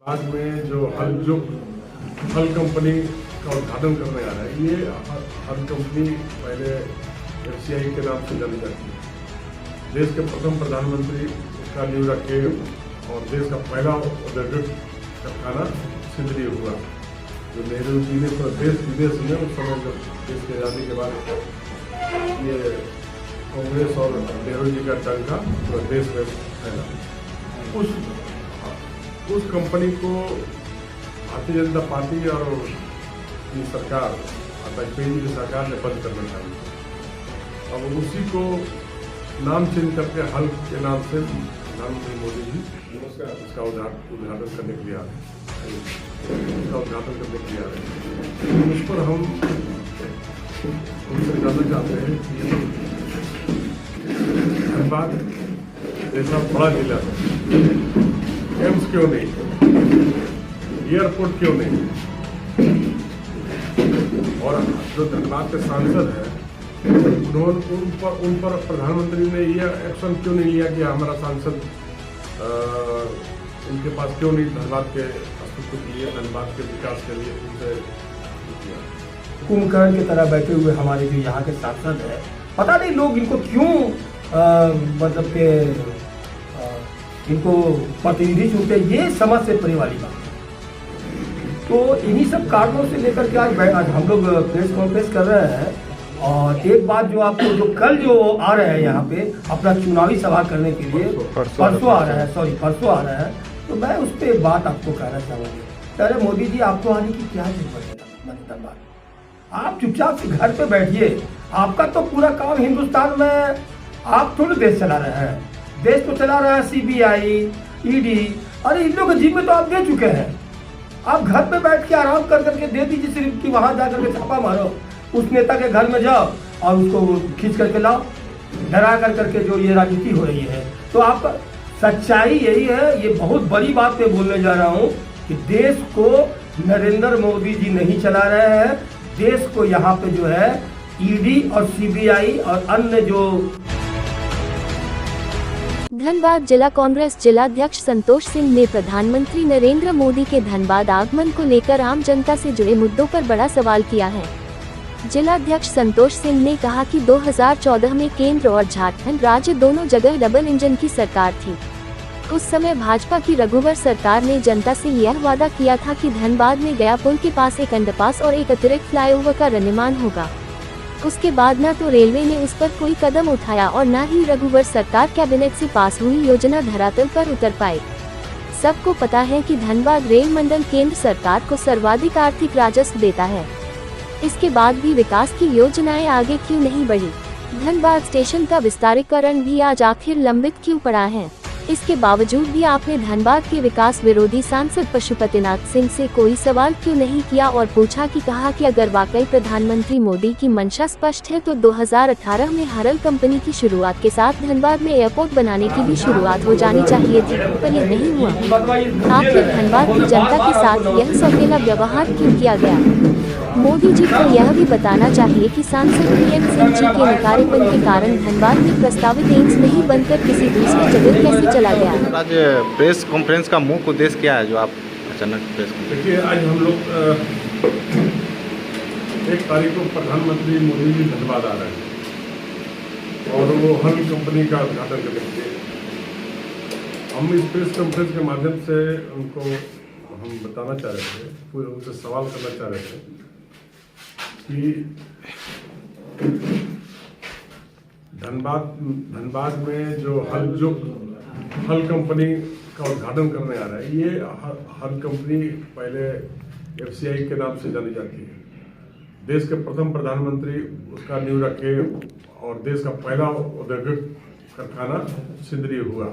बाद में जो हल कंपनी का उद्घाटन करने आ रहा है, ये हल कंपनी पहले FCI के नाम से जानी जाती है। देश के प्रथम प्रधानमंत्री उसका नींव रखे और देश का पहला औद्योगिक कारखाना सिंदरी हुआ, जो नेहरू जी ने पूरे देश विदेश में उस समय जब देश की आज़ादी के बाद ये कांग्रेस और नेहरू जी का डंका पूरे देश में फैला। उस कंपनी को भारतीय जनता पार्टी और की सरकार, वाजपेयी जी की सरकार ने बंद करना चाहिए। अब उसी को नाम चेंज करके हल के नाम से प्रधानमंत्री मोदी जी उसका उद्घाटन करने के लिए आ रहे हैं, उसका उद्घाटन करने के लिए आ रहे हैं। उस पर हम उनसे जानना चाहते हैं कि धनबाद जैसा बड़ा जिला एम्स क्यों नहीं, एयरपोर्ट क्यों नहीं, और जो धनबाद के सांसद हैं उन पर प्रधानमंत्री ने यह एक्शन क्यों नहीं लिया कि हमारा सांसद उनके पास क्यों नहीं धनबाद के अस्तित्व के लिए, धनबाद के विकास के लिए उनसे किया। कुंभकर्ण की तरह बैठे हुए हमारे जो यहाँ के सांसद है, पता नहीं लोग इनको क्यों मतलब के इनको प्रतिनिधि चुनते, ये समझ से परे वाली बात है। तो इन्हीं सब कारणों से लेकर के आज हम लोग प्रेस कॉन्फ्रेंस कर रहे हैं। और एक बात जो आपको जो कल जो आ रहे हैं यहाँ पे अपना चुनावी सभा करने के लिए परसों आ रहा है, तो मैं उस पर एक बात आपको कहना चाहूँगी। अरे मोदी जी, आपको आने की क्या जरूरत है धनबाद? आप चुपचाप से घर पे बैठिए। आपका तो पूरा काम हिंदुस्तान में, आप थोड़ी देश चला रहे हैं, देश तो चला रहा है CBI, ED। अरे इन लोगों के जिम्मे तो आप दे चुके हैं। आप घर पे बैठ के आराम कर करके दे दीजिए, सिर्फ कि वहां जाकर के छापा मारो, उस नेता के घर में जाओ और उसको खींच करके लाओ, डरा कर करके जो ये राजनीति हो रही है। तो आप सच्चाई यही है, ये बहुत बड़ी बात मैं बोलने जा रहा हूँ कि देश को नरेंद्र मोदी जी नहीं चला रहे हैं। देश को यहाँ पे जो है ED और CBI और अन्य जो। धनबाद जिला कांग्रेस जिलाध्यक्ष संतोष सिंह ने प्रधानमंत्री नरेंद्र मोदी के धनबाद आगमन को लेकर आम जनता से जुड़े मुद्दों पर बड़ा सवाल किया है। जिलाध्यक्ष संतोष सिंह ने कहा कि 2014 में केंद्र और झारखंड राज्य दोनों जगह डबल इंजन की सरकार थी। उस समय भाजपा की रघुवर सरकार ने जनता से यह वादा किया था कि धनबाद में गया पुल के पास एक अंडरपास और एक अतिरिक्त फ्लाईओवर का निर्माण होगा। उसके बाद न तो रेलवे ने उस पर कोई कदम उठाया और न ही रघुवर सरकार कैबिनेट से पास हुई योजना धरातल पर उतर पाई। सबको पता है कि धनबाद रेल मंडल केंद्र सरकार को सर्वाधिक आर्थिक राजस्व देता है। इसके बाद भी विकास की योजनाएं आगे क्यों नहीं बढ़ी? धनबाद स्टेशन का विस्तारीकरण भी आज आखिर लंबित क्यों पड़ा है? इसके बावजूद भी आपने धनबाद के विकास विरोधी सांसद पशुपतिनाथ सिंह से कोई सवाल क्यों नहीं किया और पूछा कि कहा कि अगर वाकई प्रधानमंत्री मोदी की मंशा स्पष्ट है तो 2018 में हरल कंपनी की शुरुआत के साथ धनबाद में एयरपोर्ट बनाने की भी शुरुआत हो जानी चाहिए थी, पर यह नहीं हुआ। आखिर धनबाद की जनता के साथ यह सौतेला व्यवहार क्यों किया गया? मोदी जी को यह भी बताना चाहिए कि सांसद PM सिंह जी के निकारेपन के कारण धनबाद में प्रस्तावित एम्स नहीं बनकर किसी दूसरी जगह कैसे चला गया। आज प्रेस कॉन्फ्रेंस का मुख्य उद्देश्य क्या है जो आप अचानक प्रेस कॉन्फ्रेंस? देखिए, आज हम लोग 1 तारीख को प्रधानमंत्री मोदी जी धनबाद आ रहे हैं और वो हल कंपनी का उद्घाटन करने के लिए हम इस प्रेस कॉन्फ्रेंस के माध्यम से उनको हम बताना चाह रहे थे, पूरे उनसे सवाल करना चाह रहे थे कि धनबाद में जो हल कंपनी का उद्घाटन करने आ रहा है, ये हल कंपनी पहले FCI के नाम से जानी जाती है। देश के प्रथम प्रधानमंत्री उसका नींव रखे और देश का पहला औद्योगिक कारखाना सिंदरी हुआ,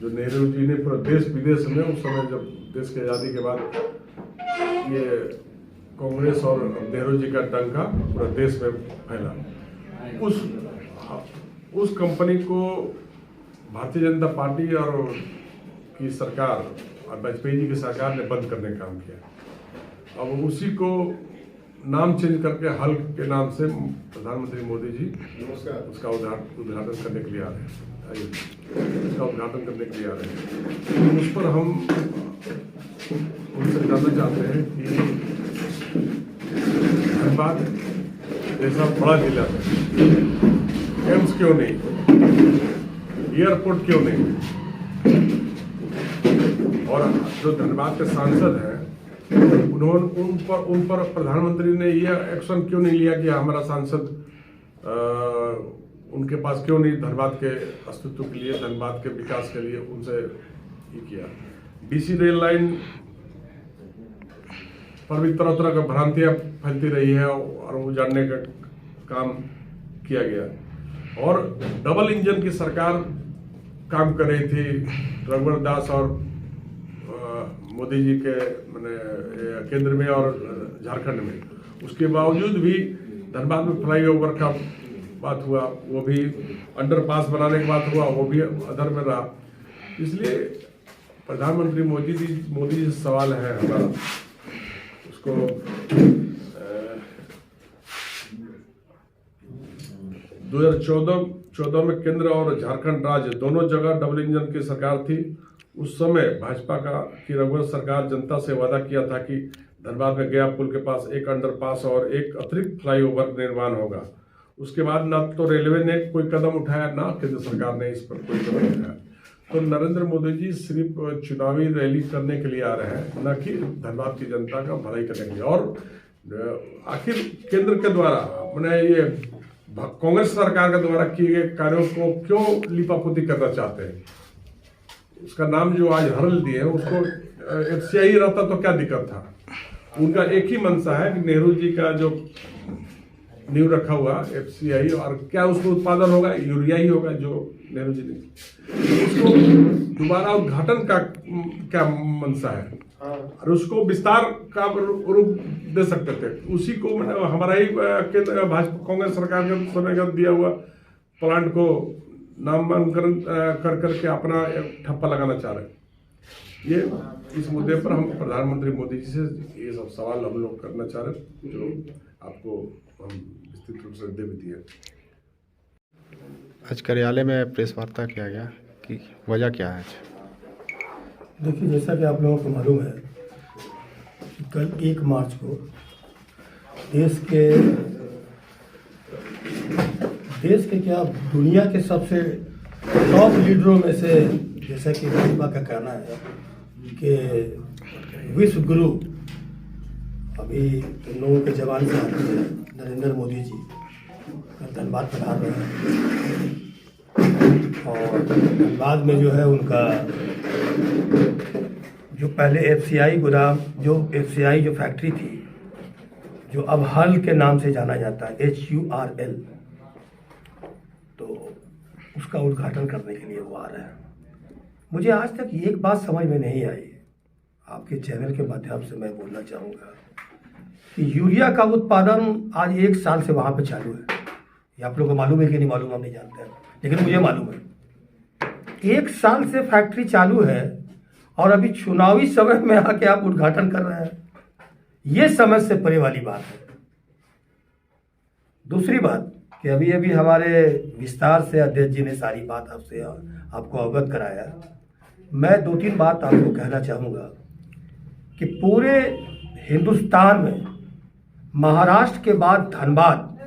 जो नेहरू जी ने पूरे देश विदेश में उस समय जब देश की आज़ादी के बाद ये कांग्रेस और नेहरू जी का डंका पूरे देश में फैला। उस कंपनी को भारतीय जनता पार्टी और की सरकार, वाजपेयी जी की सरकार ने बंद करने का काम किया। अब उसी को नाम चेंज करके हल के नाम से प्रधानमंत्री मोदी जी उसका उद्घाटन करने के लिए आ रहे हैं, उसका उद्घाटन करने के लिए आ रहे हैं। उस पर हम उनसे जानना चाहते हैं कि धनबाद जैसा बड़ा जिला है, एम्स क्यों नहीं, एयरपोर्ट क्यों नहीं, और जो धनबाद के सांसद हैं उन्होंने उन पर प्रधानमंत्री ने यह एक्शन क्यों नहीं लिया कि हमारा सांसद उनके पास क्यों नहीं धनबाद के अस्तित्व के लिए, धनबाद के विकास के लिए उनसे ये किया। डीसी रेल लाइन पर भी तरह तरह का भ्रांतियां फैलती रही है और वो जानने का काम किया गया। और डबल इंजन की सरकार काम कर रही थी रघुवर दास और मोदी जी के केंद्र में और झारखंड में, उसके बावजूद भी धनबाद में फ्लाईओवर का बात हुआ, वो भी अंडरपास बनाने की बात हुआ, वो भी अधर में रहा। इसलिए प्रधानमंत्री मोदी जी से सवाल है हमारा, उसको 2014 में केंद्र और झारखंड राज्य दोनों जगह डबल इंजन की सरकार थी। उस समय भाजपा की रघुवर सरकार जनता से वादा किया था कि धनबाद में गया पुल के पास एक अंडरपास और एक अतिरिक्त फ्लाईओवर निर्माण होगा। उसके बाद ना तो रेलवे ने कोई कदम उठाया, ना केंद्र सरकार ने इस पर कोई कदम उठाया। तो नरेंद्र मोदी जी सिर्फ चुनावी रैली करने के लिए आ रहे हैं, न कि धनबाद की जनता का भलाई करने के लिए। और आखिर केंद्र के द्वारा अपने ये कांग्रेस सरकार के द्वारा किए गए कार्यों को क्यों लिपापोती करना चाहते हैं? उसका नाम जो आज हरल दिए हैं उसको FCI रहता तो क्या दिक्कत था? उनका एक ही मंशा है कि नेहरू जी का जो नींव रखा हुआ FCI, और क्या उसको उत्पादन होगा? यूरिया ही होगा जो नेहरू जी ने, उसको दोबारा उद्घाटन का क्या मंशा है, और उसको विस्तार का रूप दे सकते थे। उसी को हमारा ही भाजपा कांग्रेस सरकार के समय का दिया हुआ प्लांट को नामांकन कर करके अपना ठप्पा लगाना चाह रहे हैं। ये इस मुद्दे पर हम प्रधानमंत्री मोदी जी से ये सब सवाल हम लोग करना चाह रहे हैं, जो आपको हम विस्तृत रूप से दे भी दिए। आज कार्यालय में प्रेस वार्ता किया गया कि वजह क्या है? देखिए, जैसा कि आप लोगों को मालूम है कि कल 1 मार्च को देश के क्या दुनिया के सबसे टॉप लीडरों में से, जैसा कि भाजपा का कहना है कि विश्व गुरु अभी इन लोगों के जवान से आते हैं, नरेंद्र मोदी जी धनबाद पधार रहे हैं। और धनबाद में जो है उनका जो पहले FCI गोदाम, जो FCI जो फैक्ट्री थी, जो अब हल के नाम से जाना जाता है, HURL, तो उसका उद्घाटन करने के लिए वो आ रहे हैं। मुझे आज तक एक बात समझ में नहीं आई, आपके चैनल के माध्यम से मैं बोलना चाहूँगा कि यूरिया का उत्पादन आज 1 साल से वहाँ पे चालू है। ये आप लोगों को मालूम है कि नहीं मालूम, हम नहीं जानते हैं, लेकिन मुझे मालूम है 1 साल से फैक्ट्री चालू है और अभी चुनावी समय में आके आप उद्घाटन कर रहे हैं। ये समझ से परे वाली बात है। दूसरी बात कि अभी हमारे विस्तार से अध्यक्ष जी ने सारी बात आपको अवगत कराया। मैं 2-3 बात आपको कहना चाहूँगा कि पूरे हिंदुस्तान में महाराष्ट्र के बाद धनबाद,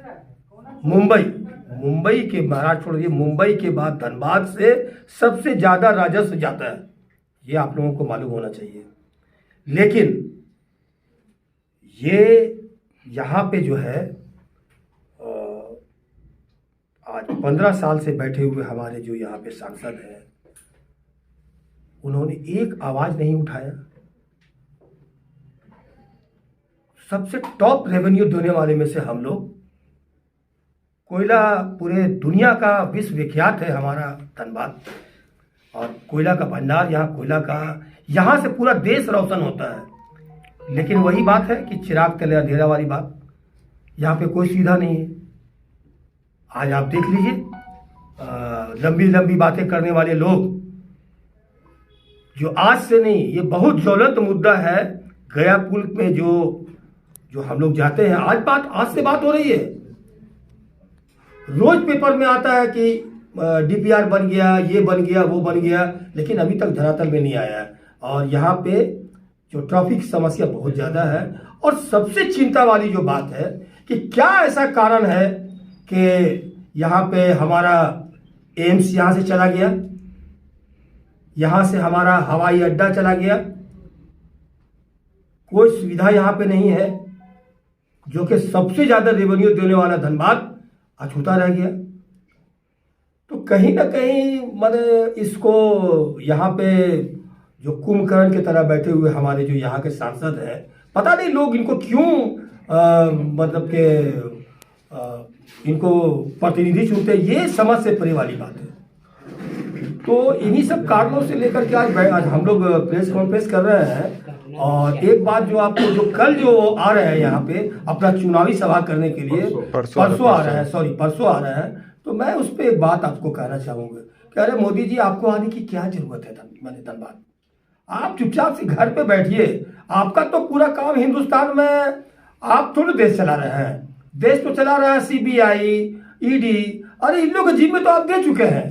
मुंबई के, महाराष्ट्र छोड़ दिए, मुंबई के बाद धनबाद से सबसे ज़्यादा राजस्व जाता है। ये आप लोगों को मालूम होना चाहिए। लेकिन ये यहाँ पे जो है आज 15 साल से बैठे हुए हमारे जो यहाँ पे सांसद हैं, उन्होंने एक आवाज़ नहीं उठाया। सबसे टॉप रेवेन्यू देने वाले में से हम लोग, कोयला पूरे दुनिया का विश्वविख्यात है हमारा धनबाद, और कोयला का भंडार, यहाँ से पूरा देश रोशन होता है। लेकिन वही बात है कि चिराग तले अंधेरा वाली बात, यहाँ पे कोई सीधा नहीं है। आज आप देख लीजिए, लंबी लंबी बातें करने वाले लोग, जो आज से नहीं, ये बहुत ज्वलंत मुद्दा है। गया पुल में जो हम लोग जाते हैं, आज से बात हो रही है। रोज पेपर में आता है कि DPR बन गया, ये बन गया, वो बन गया, लेकिन अभी तक धरातल में नहीं आया है। और यहाँ पे जो ट्रैफिक समस्या बहुत ज़्यादा है। और सबसे चिंता वाली जो बात है कि क्या ऐसा कारण है कि यहाँ पे हमारा एम्स यहाँ से चला गया, यहाँ से हमारा हवाई अड्डा चला गया, कोई सुविधा यहाँ पे नहीं है, जो कि सबसे ज़्यादा रेवेन्यू देने वाला धनबाद अछूता रह गया। तो कहीं ना कहीं मैंने इसको यहाँ पे जो कुंभकर्ण की तरह बैठे हुए हमारे जो यहाँ के सांसद हैं, पता नहीं लोग इनको क्यों मतलब के इनको प्रतिनिधि चुनते हैं, ये समझ से परे वाली बात है। तो इन्हीं सब कारणों से लेकर के आज हम लोग प्रेस कॉन्फ्रेंस कर रहे हैं। और एक बात जो आपको जो कल जो आ रहे हैं यहाँ पे अपना चुनावी सभा करने के लिए परसों आ रहे हैं, तो मैं उस पर एक बात आपको कहना चाहूँगा कि अरे मोदी जी, आपको आने की क्या जरूरत है धनबाद? आप चुपचाप से घर पे बैठिए। आपका तो पूरा काम हिंदुस्तान में, आप थोड़ा देश चला रहे हैं, देश तो चला रहा है सीबीआई, ईडी, अरे इन लोगों के जिम्मे तो आप दे चुके हैं।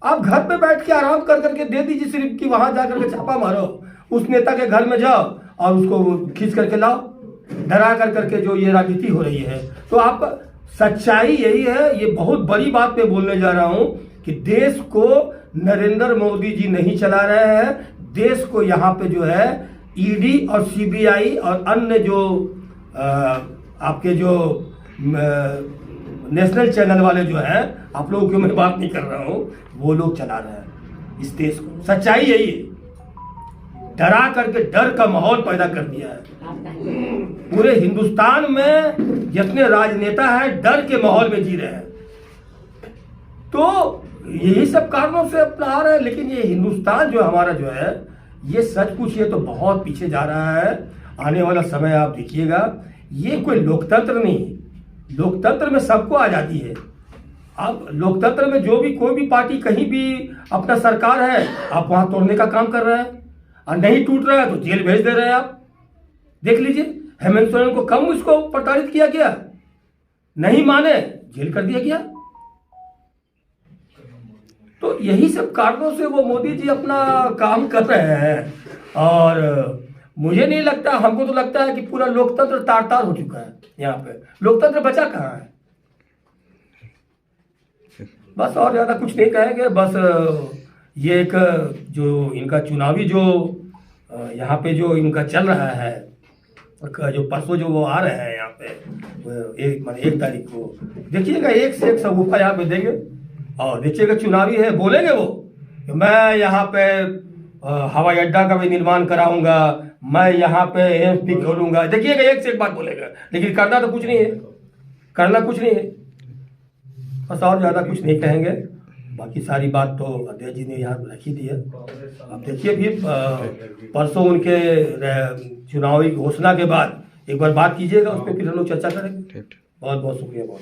आप घर पे बैठ के आराम कर करके दे दीजिए, सिर्फ कि वहां जाकर के छापा मारो, उस नेता के घर में जाओ और उसको खींच करके लाओ, डरा कर करके जो ये राजनीति हो रही है। तो आप सच्चाई यही है, ये बहुत बड़ी बात मैं बोलने जा रहा हूं कि देश को नरेंद्र मोदी जी नहीं चला रहे हैं, देश को यहाँ पे जो है ईडी और सीबीआई और अन्य जो आपके जो नेशनल चैनल वाले जो हैं, आप लोगों की मैं बात नहीं कर रहा हूँ, वो लोग चला रहे हैं इस देश को। सच्चाई यही है, डरा करके डर का माहौल पैदा कर दिया है। पूरे हिंदुस्तान में जितने राजनेता हैं डर के माहौल में जी रहे हैं। तो यही सब कारणों से अपना आ रहे हैं। लेकिन ये हिंदुस्तान जो हमारा जो है, ये सच पूछिए तो बहुत पीछे जा रहा है। आने वाला समय आप देखिएगा, ये कोई लोकतंत्र नहीं। लोकतंत्र में सबको आज़ादी है। अब लोकतंत्र में जो भी कोई भी पार्टी कहीं भी अपना सरकार है, आप वहां तोड़ने का काम कर रहे हैं, और नहीं टूट रहा है तो जेल भेज दे रहे हैं। आप देख लीजिए, हेमंत सोरेन को कम उसको प्रताड़ित किया गया, नहीं माने जेल कर दिया गया। तो यही सब कारणों से वो मोदी जी अपना काम कर रहे हैं। और मुझे नहीं लगता, हमको तो लगता है कि पूरा लोकतंत्र तार-तार हो चुका है। यहाँ पे लोकतंत्र बचा कहाँ है? बस और ज्यादा कुछ नहीं कहेंगे। बस ये एक जो इनका चुनावी जो यहाँ पे जो इनका चल रहा है, जो परसों जो वो आ रहे हैं यहाँ पे 1 तारीख को, देखिएगा एक से एक सगुफा यहाँ पे देंगे। और देखिएगा चुनावी है, बोलेंगे वो कि मैं यहाँ पे हवाई अड्डा का भी निर्माण कराऊंगा, मैं यहाँ पे एम्स भी खोलूंगा। देखिएगा एक से एक बात बोलेगा, लेकिन करना तो कुछ नहीं है, करना कुछ नहीं है। बस और ज़्यादा कुछ नहीं कहेंगे। बाकी सारी बात तो अध्यक्ष जी ने यहाँ रख ही दी है। अब देखिए भी परसों उनके चुनावी घोषणा के बाद एक बार बात कीजिएगा, उस पर फिर हम लोग चर्चा करेंगे। बहुत बहुत शुक्रिया। बहुत